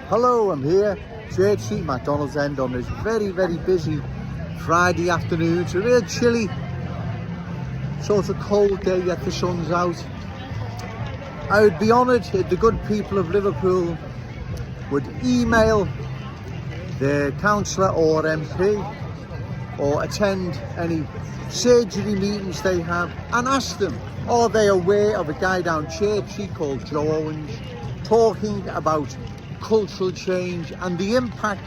Hello, I'm here, Church Street, McDonald's End, on this very, very busy Friday afternoon. It's a real chilly, sort of cold day, yet the sun's out. I would be honoured if the good people of Liverpool would email their councillor or MP or attend any surgery meetings they have and ask them, are they aware of a guy down Church Street called Joe Owens talking about cultural change and the impact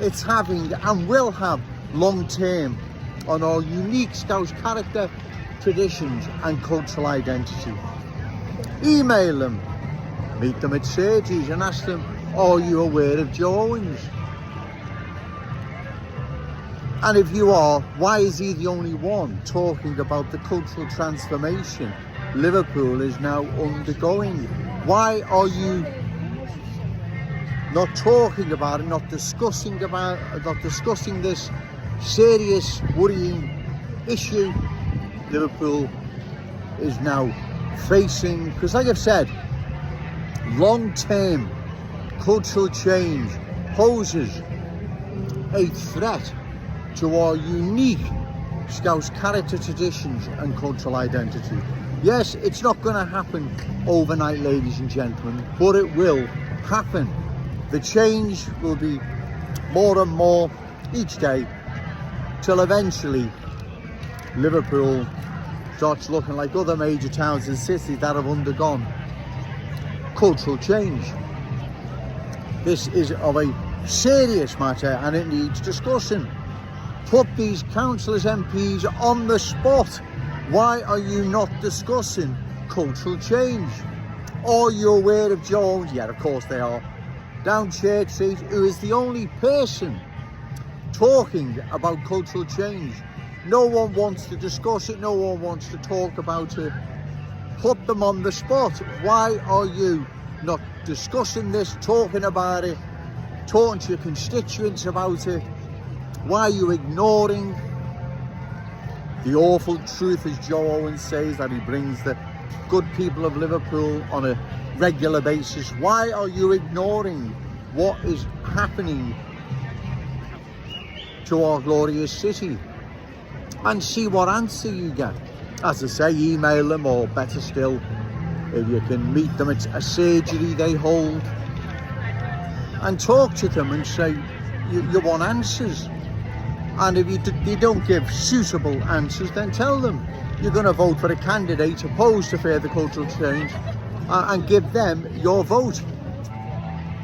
it's having and will have long term on our unique Scouse character, traditions and cultural identity. Email them, meet them at surgeries and ask them, are you aware of Joe Owens? And if you are, why is he the only one talking about the cultural transformation Liverpool is now undergoing? Why are you not talking about it, not discussing this serious, worrying issue Liverpool is now facing? Because like I've said, long-term cultural change poses a threat to our unique Scouse character, traditions and cultural identity. Yes, it's not going to happen overnight, ladies and gentlemen, but it will happen. The change will be more and more each day till eventually Liverpool starts looking like other major towns and cities that have undergone cultural change. This is of a serious matter and it needs discussing. Put these councillors, MPs on the spot. Why are you not discussing cultural change? Are you aware of Joe Owens? Yeah, of course they are. Down Church Street, who is the only person talking about cultural change. No one wants to discuss it, no one wants to talk about it. Put them on the spot. Why are you not discussing this, talking about it, talking to your constituents about it? Why are you ignoring the awful truth, as Joe Owens says, that he brings the good people of Liverpool on a regular basis? Why are you ignoring what is happening to our glorious city? And see what answer you get. As I say, email them, or better still, if you can meet them at a surgery they hold and talk to them and say you want answers. And if you don't give suitable answers, then tell them you're going to vote for a candidate opposed to further cultural change and give them your vote.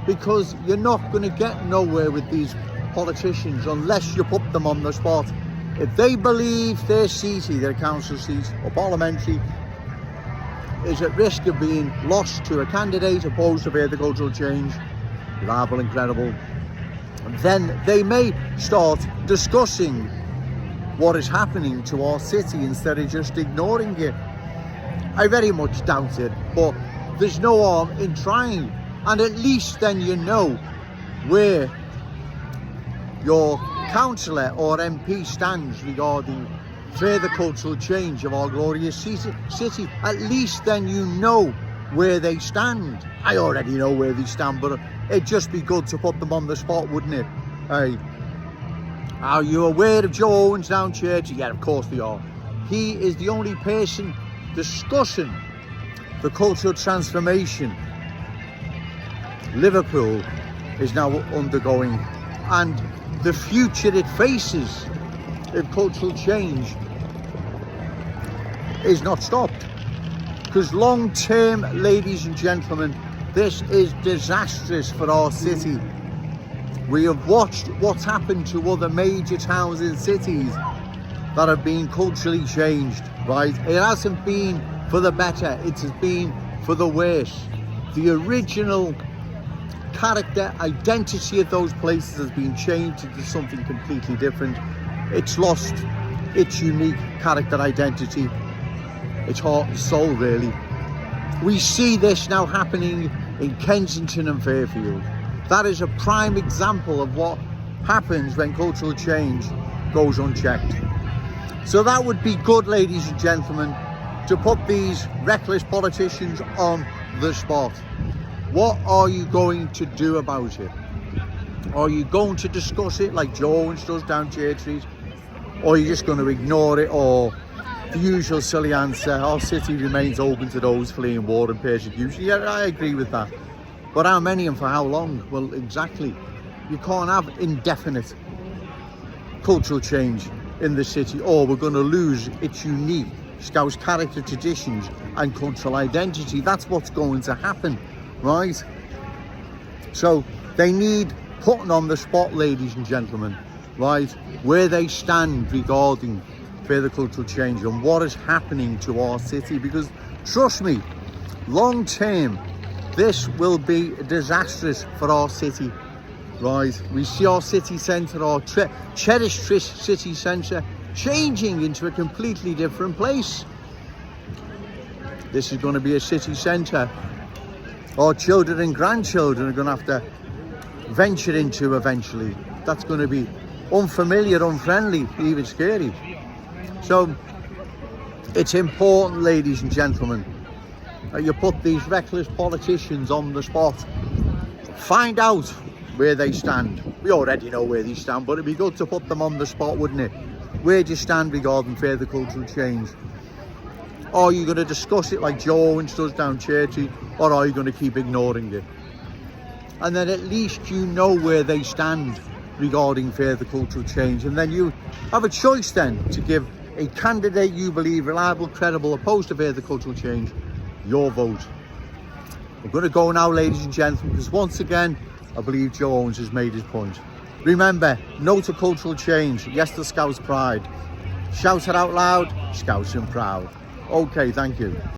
Because you're not going to get nowhere with these politicians unless you put them on the spot. If they believe their seat, either a council seat or parliamentary, is at risk of being lost to a candidate opposed to further cultural change, reliable and credible, then they may start discussing what is happening to our city instead of just ignoring it. I very much doubt it, but there's no harm in trying. And at least then you know where your councillor or MP stands regarding further cultural change of our glorious city. At least then you know where they stand. I already know where they stand, but it'd just be good to put them on the spot, wouldn't it? Hey, are you aware of Joe Owens down Church? Yeah, of course they are. He is the only person discussing the cultural transformation Liverpool is now undergoing and the future it faces if cultural change is not stopped. Because long term, ladies and gentlemen, this is disastrous for our city. We have watched what's happened to other major towns and cities that have been culturally changed, right? It hasn't been for the better, it has been for the worse. The original character, identity of those places has been changed into something completely different. It's lost its unique character identity, its heart and soul, really. We see this now happening in Kensington and Fairfield. That is a prime example of what happens when cultural change goes unchecked. So that would be good, ladies and gentlemen, to put these reckless politicians on the spot. What are you going to do about it? Are you going to discuss it like Joe Owens does down Church Street? Or are you just going to ignore it? Or the usual silly answer, our city remains open to those fleeing war and persecution. Yeah, I agree with that. But how many and for how long? Well, exactly. You can't have indefinite cultural change in the city, or we're going to lose its unique Scouse character, traditions and cultural identity. That's what's going to happen, right? So they need putting on the spot, ladies and gentlemen, right, where they stand regarding further cultural change and what is happening to our city, because trust me, long term this will be disastrous for our city, right? We see our city centre, our cherished city centre, changing into a completely different place. This is going to be a city centre our children and grandchildren are going to have to venture into eventually. That's going to be unfamiliar, unfriendly, even scary. So it's important, ladies and gentlemen, that you put these reckless politicians on the spot. Find out where they stand. We already know where they stand, but it'd be good to put them on the spot, wouldn't it? Where do you stand regarding further cultural change? Are you going to discuss it like Joe Owens does down Churchy, or are you going to keep ignoring it? And then at least you know where they stand regarding further cultural change, and then you have a choice then to give a candidate you believe reliable, credible, opposed to further cultural change, your vote. I'm going to go now, ladies and gentlemen, because once again I believe Joe Owens has made his point. Remember, no to cultural change, yes to Scouse pride. Shout it out loud, Scouse and proud. Okay, thank you.